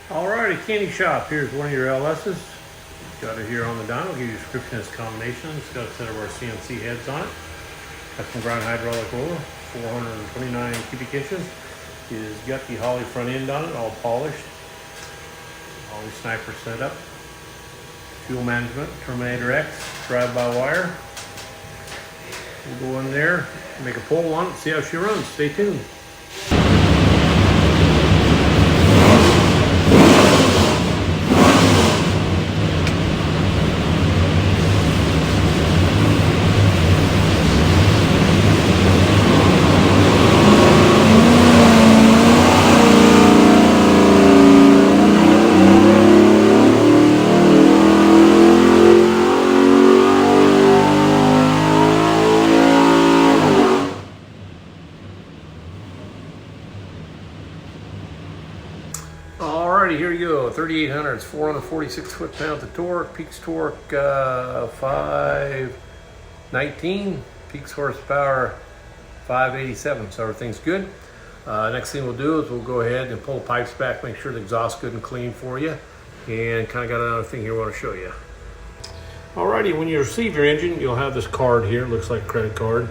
Alrighty, Kandy shop. Here's one of your LS's. Got it here on the dyno. I'll give you a description of this combination. It's got a set of our CNC heads on it. Got some ground hydraulic oil, 429 cubic inches. It's got the Holley front end on it, all polished. Holley sniper setup. Fuel management, Terminator X, drive-by-wire. We'll go in there, make a poll on it, see how she runs. Stay tuned. Alrighty, here you go. 3800, it's 446 foot-pounds of torque, peaks torque 519, peaks horsepower 587, so everything's good. Next thing we'll do is we'll go ahead and pull the pipes back, make sure the exhaust's good and clean for you, and kind of got another thing here I want to show you. Alrighty, when you receive your engine, you'll have this card here. It looks like a credit card.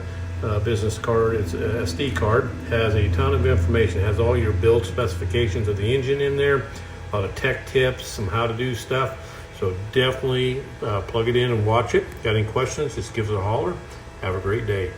Business card. It's a SD card, has a ton of information, has all your build specifications of the engine in there, a lot of tech tips, some how to do stuff. So definitely plug it in and watch it. Got any questions, just give us a holler. Have a great day.